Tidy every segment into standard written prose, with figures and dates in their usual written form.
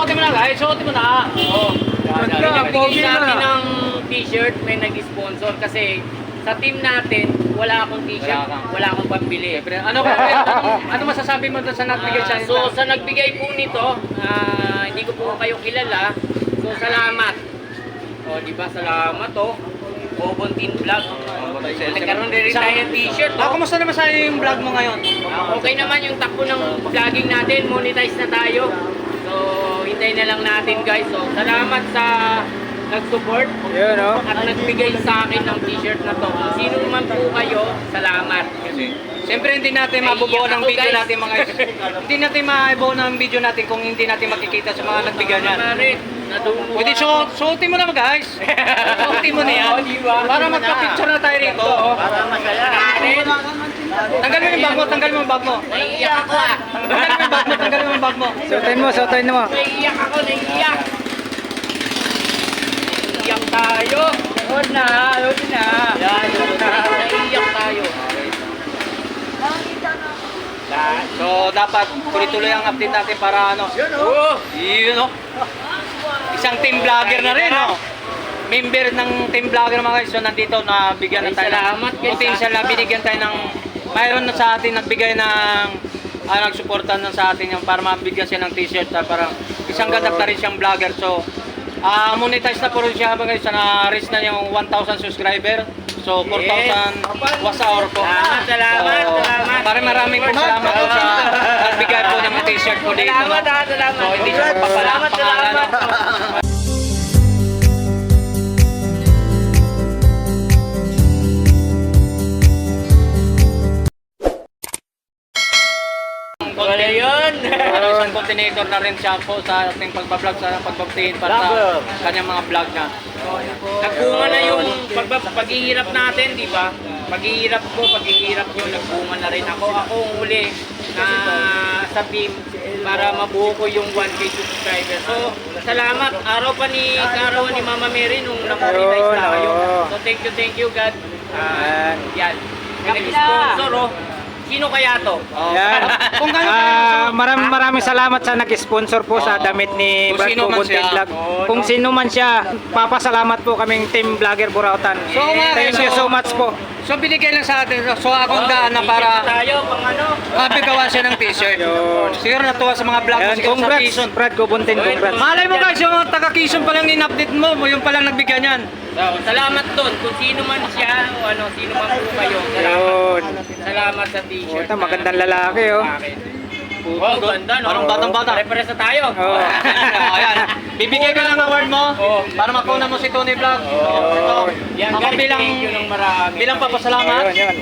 suotin mo na guys, suotin mo na. Oo. Nagbigay sa akin ng t-shirt, may nag-sponsor kasi sa team natin, wala akong t-shirt, wala akong pambili. Ano masasabi mo sa nagbigay sa inyo? So sa nagbigay po nito, hindi ko po kayo kilala. So salamat. O di ba salamat Obontin Vlog. Nagkaroon din tayo ng t-shirt. Kumusta naman sa yung vlog mo ngayon? Okay naman yung takbo ng vlogging natin, monetize na tayo. So hintayin na lang natin guys. So salamat sa nag-support at nagbigay sa akin ng t-shirt na to. Kung sino man po kayo, salamat. Siyempre hindi natin mabubuo ng video natin mga hindi natin mabubuo ng video natin kung hindi natin makikita sa mga nagbigay niyan. Pwede suotin mo na guys. Suotin mo na yan. Para magka-picture na tayo rito. Para masaya. Tanggalin mo yung bag mo, tanggalin mo yung bag mo. Naiiyak ako Tanggalin mo yung bag mo. Suotin mo. Naiiyak ako, naiiyak. Naiiyak tayo. Huwag na. Naiiyak tayo. So dapat tuloy-tuloy ang update natin para isang team vlogger na rin member ng team vlogger mga guys. So nandito na bigyan na tayo ng potential na binigyan tayo ng mayroon na sa atin nagbigay ng nagsuportan na sa atin yung para mabigyan siya ng t-shirt para isang ganap na rin siyang vlogger. So monetize na po rin siya mga guys, na-reach na yung 1,000 subscriber. So 4,000 watch hour po. Salamat. Maraming po salamat po sa nagbigay po ng t-shirt po dito. Salamat. So hindi siya papala pangalan. Wala yun. Isang coordinator na rin siya po sa ating pagbablog sa pagbabtiin para sa kanyang mga vlog na. Nagbunga na yung paghihirap natin, di ba? Paghihirap nyo, nagbunga na rin ako. Ako ang huli na sa team para mabuo ko yung 1K subscriber. So, salamat. Araw ni Mama Mary nung na-monetize na kayo. So, thank you God. Yan. Nag-sponsor Sino kaya to? Kung Maraming salamat sa nag-sponsor po sa damit ni Brad Bunting Vlog. Kung sino man siya, papasalamat po kaming team vlogger Burautan. Thank you so much po. So binigay lang sa atin. So akong daan na para tayo pang mabigawan siya ng t-shirt. Siguro natuwa sa mga vlog mo sa Congrats, Quezon. Brad Bunting, congrats. Malay mo guys, yung mga taga Quezon pa lang in-update mo, yung pa lang nagbigyan yan. Salamat doon. Kung sino man siya o sino man po kayo. Salamat sa t-shirt. Ito, magandang lalaki Ganda no? Parang batang-bata. Pare-pares na tayo. Ayan. Bibigay ka ng award mo para makuna mo si Tony Vlog. Ito. Yan Ako guys, thank you ng marami. bilang papasalamat. Yan.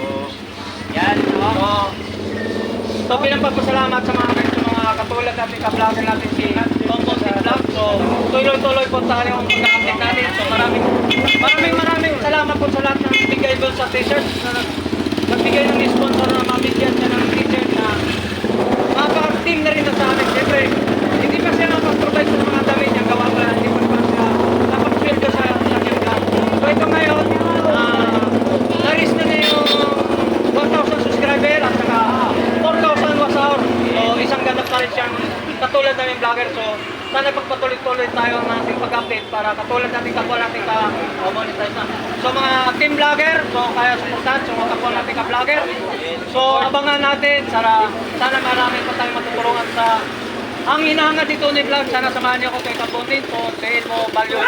So bilang papasalamat sa mga katulad natin ka-vlogger natin si Tonton Vlog. So tuloy-tuloy po tayo ang pag-update natin. So maraming salamat po sa lahat ng bigay doon sa t-shirt. Nagbigay ng sponsor na mabigyan siya ng t-shirt na makaka-team na rin sa amin. Siyempre, hindi pa siya nakapag-provide sa mga damit niya. Gawa pa, hindi pa siya nakapag-sweldo sa kanyang vlog. So ito ngayon, na-reach na yung 1,000 subscriber at saka 4,000 watch hour. So isang ganap na rin siyang katulad namin vlogger. So sana pagpatuloy-tuloy tayo ng ating pag-update para katulad natin kapwa natin ka-monetize na. So mga team vlogger, so kaya supportan so mga kapwa natin ka-vlogger. So abangan natin, sana marami pa tayong matutulungan sa ang hinahangad dito ni vlog. Sana samahan niyo ako kay Kampontin, so si Elmo Balyo.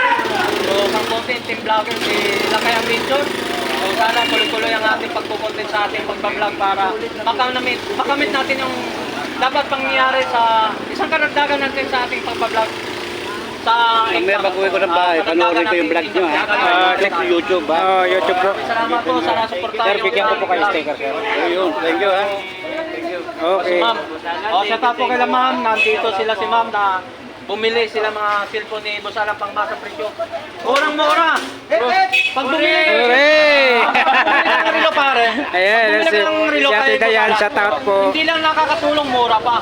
So Kampontin, team vlogger, si Lakay Ambinson. So sana tuloy-tuloy ang ating pagkukontent sa ating pagbablog para makamit natin yung dapat pangyayari sa isang karagdagan natin sa ating pagbablog. Mamaya baguhin ko ng bahay, panoorin ko yung vlog nyo check sa YouTube YouTube po. Salamat po sa nasuportahan. Sir, bigyan ko po kayo sticker, sir. Ayun, thank you Okay. Ma'am. Shout out po kay ma'am. Nandito sila si ma'am na bumili sila mga cellphone ni Boss Alang pang masa presyo. Murang-mura. Pag bumili ng relo pare. Ayan, si Ate Dayan, shout out po. Hindi lang nakakatulong, mura pa.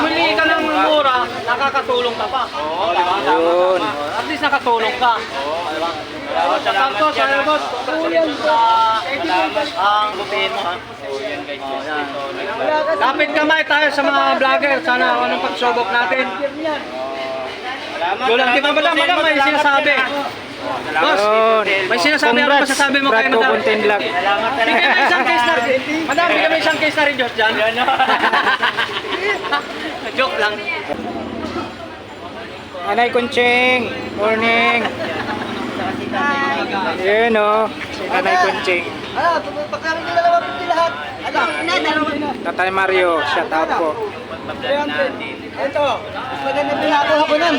Bumili ka ng mura, nakakatulong ka pa. Yun. At least nakatulong ka. Shout out po sa iyo, boss. Ang lutiin mo ha. Kapit kamay tayo sa mga vlogger. Sana anong pagsubok natin. Salamat. Wala, di ba madam, may sinasabi. Boss, may sinasabi ako, Congrats, masasabi mo Brad kayo madam. Kubuntin Vlog. Salamat Bigyan mo isang case na rin. Madam, bigyan mo isang case na rin dyan. Joke lang. Nanay Kunching, morning. Yan o, si Nanay Kunching. Pagkaroon nila naman po lahat. Ano? Tatay Mario, shout out po. Ito. Mas maganda pinakuha ko nun.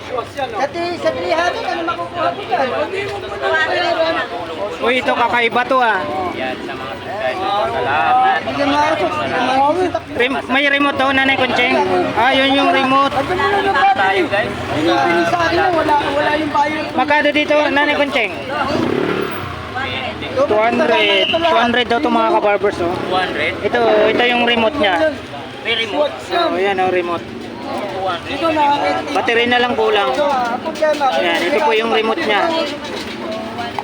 Sa 300, ano makukuha ko dyan? Uy, ito kakaiba to ah. Bigyan mo ako. May remote daw, Nanay Kunching. Ah, yun yung remote. Tayo guys. Pinipili sa akin mo, wala yung bayo. Magkano dito, Nanay Kunching? 200 daw to mga kabarbers oh. 200. Ito yung remote niya. May remote. Oh, yan oh, remote. Ito nakakit. Battery na lang kulang. Yan, ito po yung remote niya.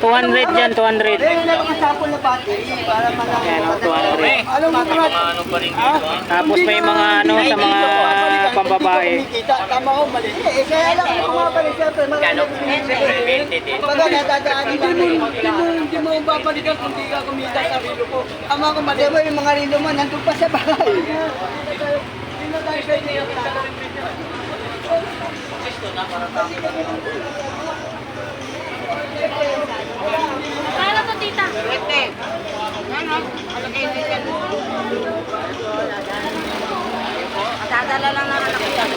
200 yan, 200. Meron na mga sample na battery para malaman. Yan oh, 200. Alam mo May mga ano pa rin dito. Tapos may mga ano sa mga pambabae. Tama ko, mali. Kaya lang ako mga pala, siyempre, Kano? marami. 20 din. Baga natadaan hindi mo babalikan kung di ka kumita sa rilo ko. Ama ko mali mo yung mga rilo mo nandun pa sa bahay. Hindi na tayo pwede yung Kaya to tita. Ete. Ano? Alagay na yan. Dadala lang ng anak ko yan.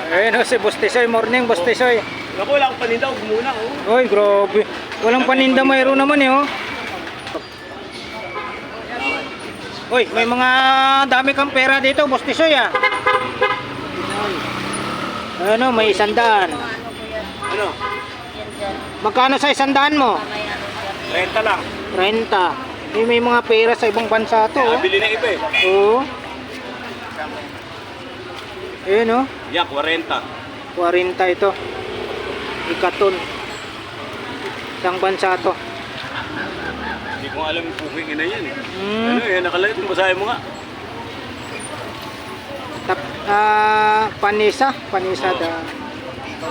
Ayun oh, si Bustisoy, morning Bustisoy. Ako, wala akong paninda. Huwag muna, oh. Uy, grabe. Walang paninda, mayroon naman eh oh. Uy, may mga dami kang pera dito, Bustisoy ah. Ano, may 100. Ano? Magkano sa 100 mo? Renta lang. 30. May mga pera sa ibang bansa to oh. Bili na iba eh. Oo. Ayun oh. Yak, 40. 40 ito. Ikaton. Isang bansa to. Hindi ko alam yung puking ina yan eh. Hmm. Ano eh, nakalagay. Basahin mo nga. Panisa da.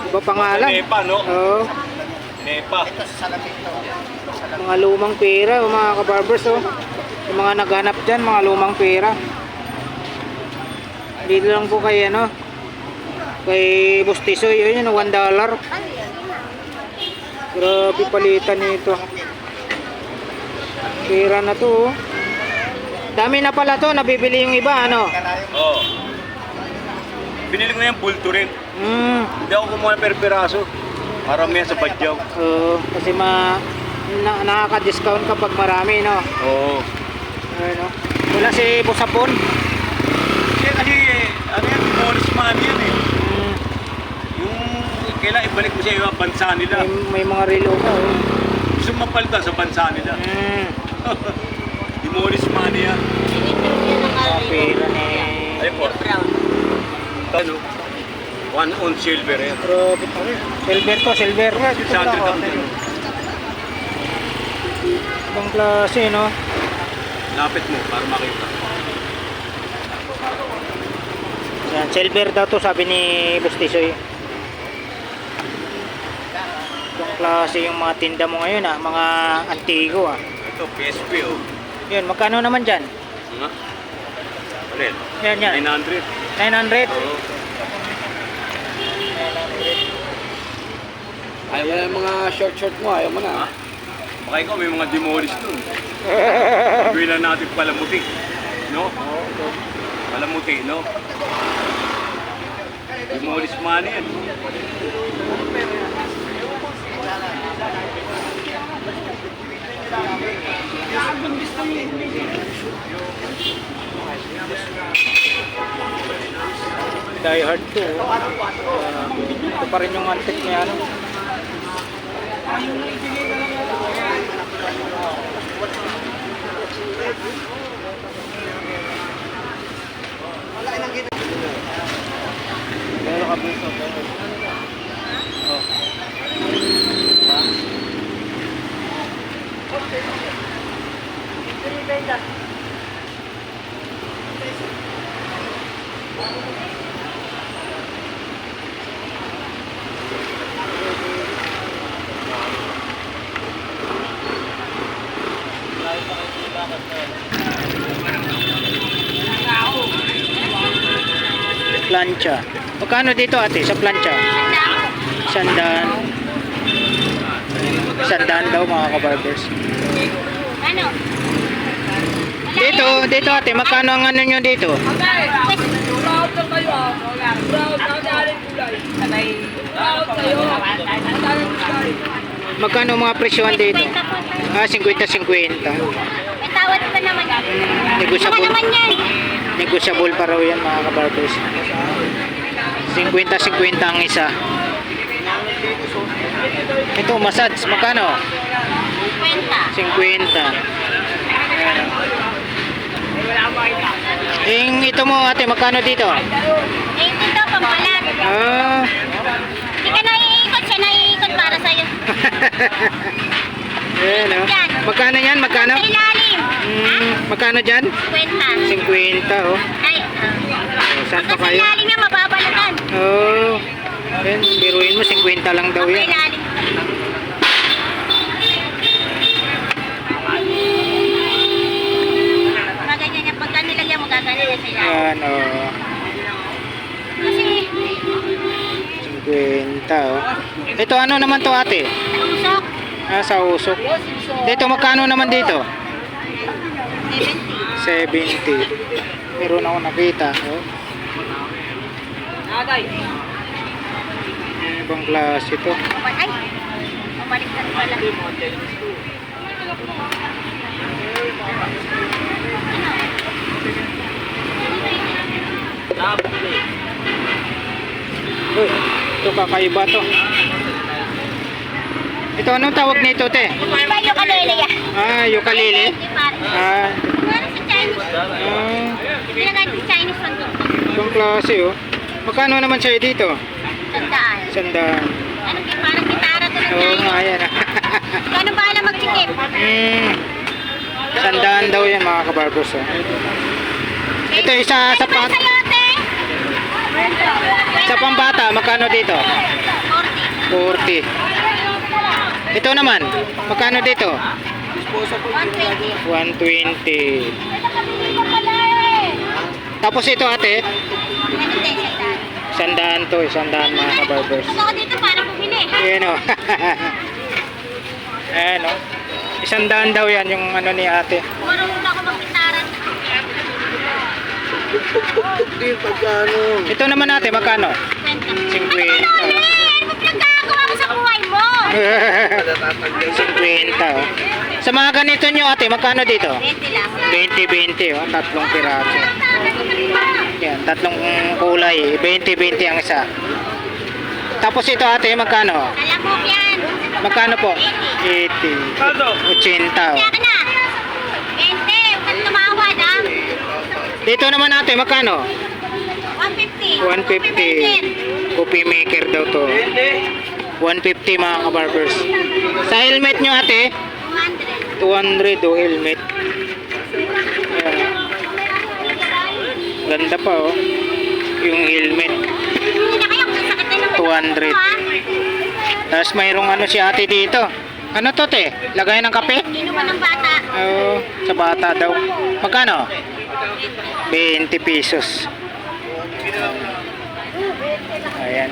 Iba pangalan. Nepa, no? Oo. Nepa. Mga lumang pera, oh, mga kabarbers oh. Yung mga naghanap dyan, mga lumang pera. Dito lang po kay ano, kay Bustisoy, yun, $1. Grabe palitan nito. Pera na to oh. Dami na pala to, nabibili yung iba ano. Oo. Oh. Binili ko yung bulto rin. Hindi ako kumuha ng per-peraso. Marami yan sa badyaw. Oo, kasi nakaka-discount kapag marami, no? Oo. Ano? Wala si Busapon. Kasi ano yan, bonus money yan eh. Yung kailangan ibalik mo sa ibang bansa nila. May mga relo ka, oh. Gusto mapalitan sa bansa nila. Demolish money yan. Pera ni... Ay po. Ano? 1 ounce silver yan. Grabe pa rin. Silver to, silver. 600 ang din. Ibang klase, no? Lapit mo para makita. Yan, silver daw to, sabi ni Bustisoy. Ibang klase yung mga tinda mo ngayon, ah. Mga antigo, ah. Ito, PSP oh. Yun, magkano naman dyan? Nga? Alin? Yan, yan. 900. 900? Oo. Ayaw mo na yung mga short mo, ayaw mo na. Baka ikaw may mga demolish dun. Gawin lang natin palamuti. No? Palamuti, no? Demolish money yan. Die Hard 2. Ito pa rin yung antik niya, ano. Plancha. Magkano dito ate sa plancha? Sandaan. Sandaan daw mga kabarbers. Ano? Dito ate, magkano ang ano nyo dito? Magkano mga presyohan dito? 50 po. Ah, 50-50. May tawad pa naman. Negosyable. Naman yan. Negosyable pa raw yan mga kabarbers. 50-50 ang isa. Ito, massage. Magkano? 50. 50. Ito mo ate, magkano dito? Eh, ito, pampalat. Ah, Hindi ka naiikot, siya naiikot para sa'yo. ayan oh. Magkano yan? Magkano? Sa ilalim. Magkano dyan? 50. 50 oh. Ay, Saan pa pagka sa kayo? ilalim yan, mababalatan. Oh. Ayan, biruin mo, 50 lang daw Pagka yan. ilalim. Mga ganyan yan, pagka nilagyan mo, gagana yan sa ilalim. Ayan oh. Kasi, 50 oh. Ito ano naman to ate? usok, Ah, sa usok. Dito magkano naman dito? 70. 70. Meron ako nakita. Oh. Ibang klase ito. Ay, mabaliktad pala. Uy, ito kakaiba to. Ito anong tawag nito te? Hindi ba yung kalele yan? Ah, ukulele. Hindi pare. Ah, Ano sa Chinese? Hindi na kahit sa Chinese lang doon. ibang klase oh. Magkano naman siya dito? Tandaan. Sandaan. Ano, parang gitara to ng Oo Chinese. nga yan ah. Ikaw na bahala magsikip. Sandaan daw yan mga kabarbos oh. Ito isa sa Ano ba pat sa'yo, te? sa pambata, magkano dito? 40. 40. Ito naman, magkano dito? 120. 120. Tapos ito ate, Ano din, sandaan. sandaan mga kabarbers. Gusto ko dito para bumili. Ayan o. Ayan o. 100 daw yan yung ano ni ate. Marunong na ako mag-gitara. Ito naman ate, magkano? 50. 50. Ano ba pinagkagawa mo sa buhay mo? 50 oh. Sa mga ganito nyo ate, magkano dito? 20 lang. 20-20 oh, tatlong piraso. Yan, tatlong kulay, 20-20 ang isa. Tapos ito ate, magkano? Alam mo yan. Magkano po? 80. 80 oh. Kaya ka na. 20. Huwag kang tumawad, ha? Dito naman ate, magkano? 150. 150. Coffee maker daw to. 150 mga kabarbers. Sa helmet nyo ate, 200. 200 o helmet. Ayan. Ganda pa oh. Yung helmet. Hindi na kayo. Sakit na naman. 200. Tapos mayroong ano si ate dito. Ano to te? Lagay ng kape? Inuman ng bata. Oo, sa bata daw. Magkano? 20 pesos. Ayan.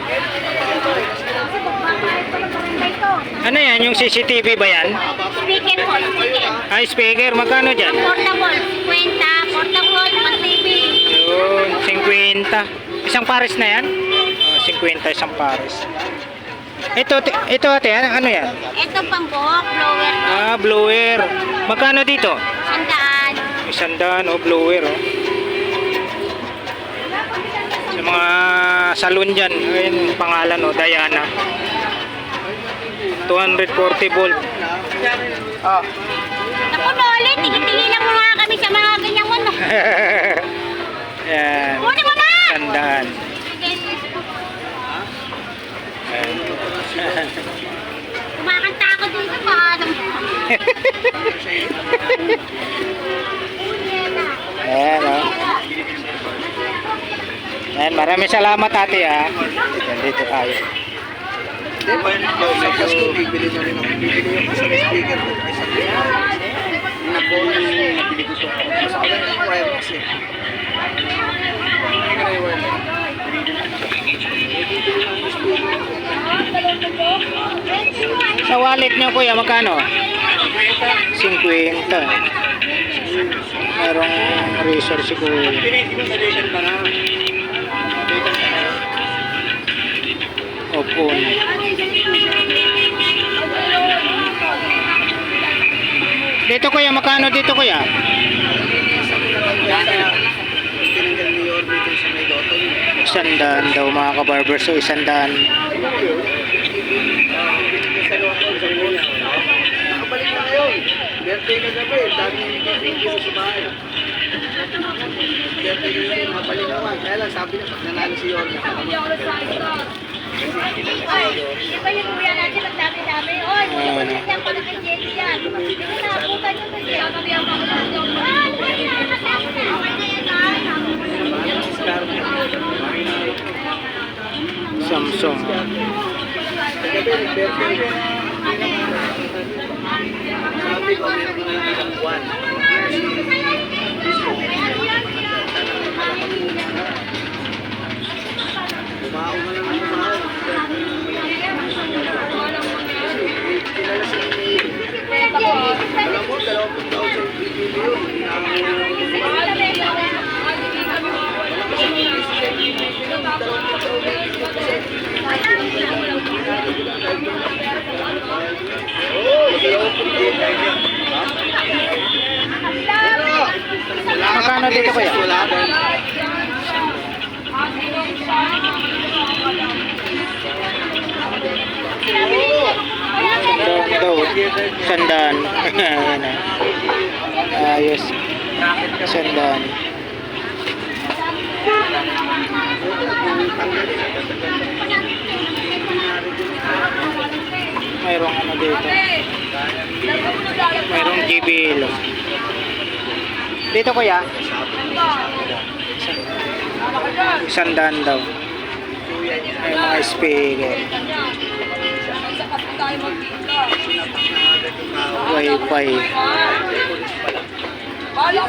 Ano yan? Yung CCTV ba yan? Speaker po. Speaker. Ay, speaker. Magkano dyan? Portable. 50. Portable. Pag TV. Yun, 50. Isang pares na yan? 50 isang pares. Ito ate, ano yan? Ito pang buhok, blower. Ah, blower. Magkano dito? Sandaan. 100 o blower oh. Sa mga salon dyan, ayun pangalan oh, Diana. 240 volt. Ah. Naku, Loli, tingin-tinginan mo nga kami sa mga ganyang ano. Yan. Kunin mo na! Sandaan. Kumakanta ako dito, paano mo? Ayan oh. Ayan, maraming salamat ate ah. Yan, dito tayo. Sa Pasko, bibili na rin ako. Bibili yung isang speaker ko. Isang na phone yung nabili ko sa mas ako lang yung wireless eh. Sa wallet nyo kuya, magkano? 50. Merong resource si kuya. Opo. Dito kuya, magkano dito kuya? Tinanggal ni Yorme dun sa may Dotton. 100 daw mga kabarber. So 100. Nakabalik na ngayon. Birthday ka gabi. Dami yung thank you sa bahay. Birthday ka ngayon. Nakabalik naman. Kaya lang sabi na pag nanalo si Yorme. Ay, di ba yung kuya natin ang dami-dami? Oy, hindi ko na kay Jenny yan. Hindi ko naabutan yung kay Jenny. Samsung. Gabi nag-birthday. Sabi ko, meron na lang isang buwan. Bumaon na lang ang bumaon. Kilala sa alam mo, 20,000 video yun. Magkano dito kuya? Wala din. Daw. 100. Ayan ah. Ayos. 100. Mayroong ano dito. Mayroong JBL. Dito kuya. 100 daw. May mga speaker. Wi-Fi. Wala,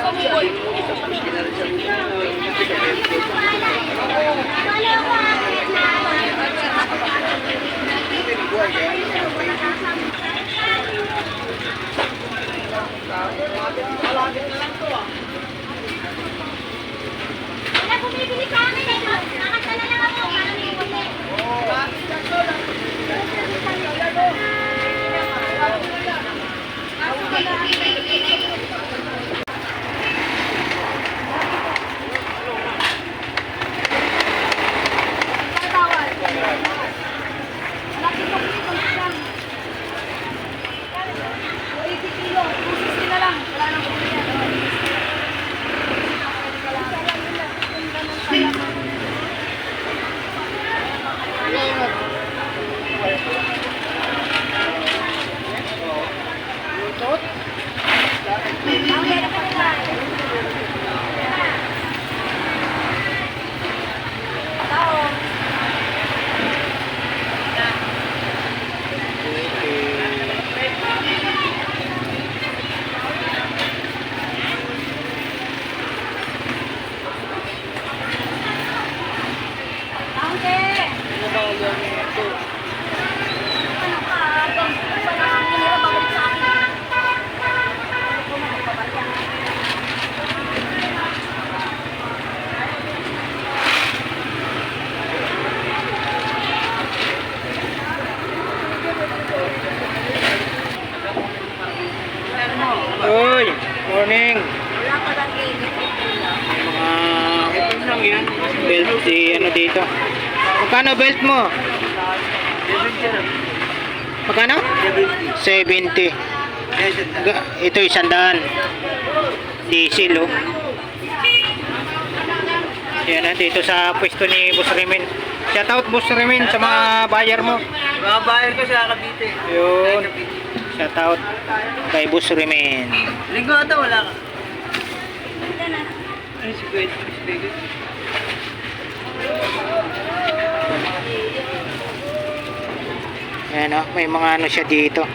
bumibili ka amin eh. Nakasala lang ako. Parang iwala. Belt di ano dito. Magkano belt mo? Magkano? 70. Ito 100. Diesel oh. Yan na dito sa pwesto ni Boss Remen. Shout out Boss Remen sa mga buyer mo. Mga bayan ko sa Cavite. Yun. Shout out kay Boss Remen. Linggo ata wala ka. Ano si Kuya? Ayan oh, may mga ano siya dito.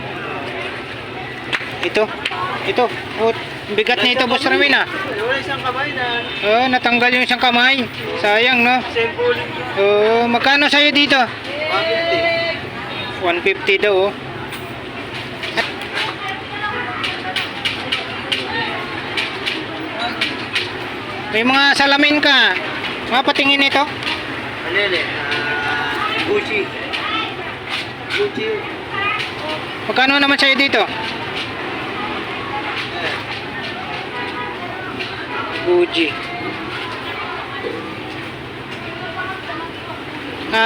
Ito. Oh, bigat na ito Boss Remen ah. Wala isang kamay na. Oh, natanggal yung isang kamay. Sayang no. Sample. Oh, magkano sa'yo dito? 150. 150 daw oh. May mga salamin ka. Mga patingin ito. Alele. Gucci. Gucci. Magkano naman sa'yo dito? Gucci.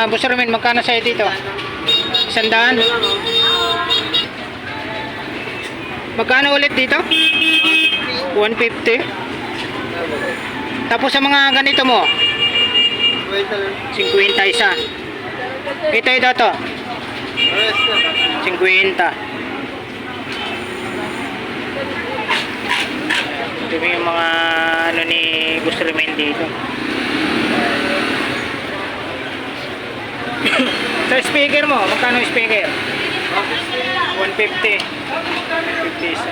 Boss Roman, magkano sa'yo dito? 100? Magkano ulit dito? 150? Tapos sa mga ganito mo? 50 isa. Ito to? 50. Ito yung mga ano ni Boss Roman dito. Sa speaker mo, magkano yung speaker? 150. 150 isa.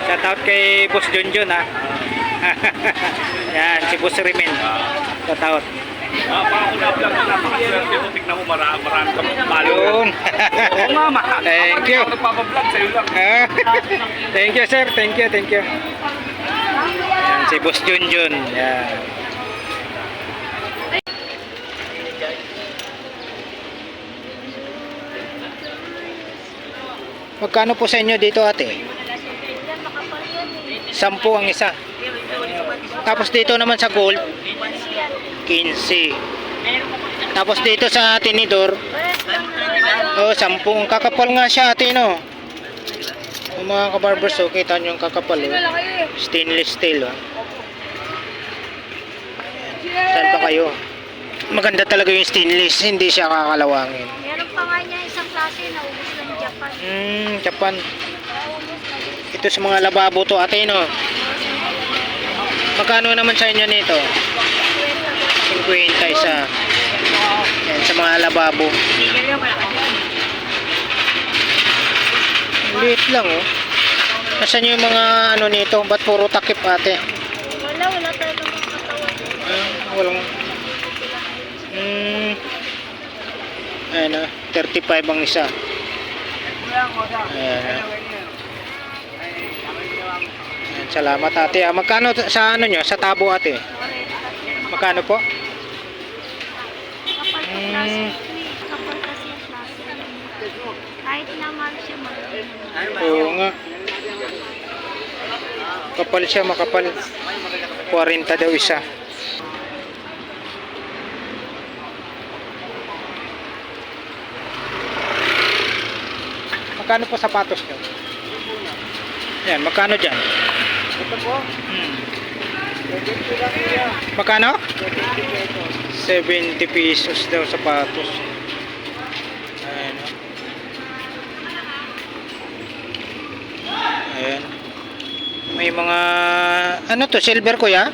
Shout out kay Boss Junjun ha. Yan, si Boss Rimen. Shout out. Para ko na-vlog mo, napakaswerte mo. Tignan mo, marami kang follower. Yun. Oo nga, mahal. Thank you. Ako nagpapablog sa'yo lang. Thank you sir, thank you. Yan, si Boss Junjun. Yan. Magkano po sa inyo dito ate? 10 ang isa. Tapos dito naman sa gold, 15. Tapos dito sa tinidor, oh, 10. Kakapal nga siya ate, no? Yung mga kabarbers, oh, kita nyo yung kakapal, oh. Stainless steel, oh. Saan pa kayo? Maganda talaga yung stainless, hindi siya kakalawangin. Meron pa nga niya isang klase na ubos ng Japan. Japan. Ito sa mga lababo to ate, no? Magkano naman sa inyo nito? 50 isa. Yan, sa mga lababo. Liit lang, oh. Nasaan yung mga ano nito? Ba't puro takip ate? Wala talaga mga katawan. Walang... Ayan, 35 ang isa. Ayan. Salamat ate. Magkano sa ano nyo? Sa tabo ate? Magkano po? Kapal sa klase. Kapal kasi yung klase. Kahit na mahal siya maganda. Oo nga. Kapal siya, makapal. 40 daw isa. Magkano po sapatos nyo? Yan, magkano dyan? Ito po. Magkano? 70 pesos daw sapatos. Ayan. Ayan. May mga ano to, silver kuya?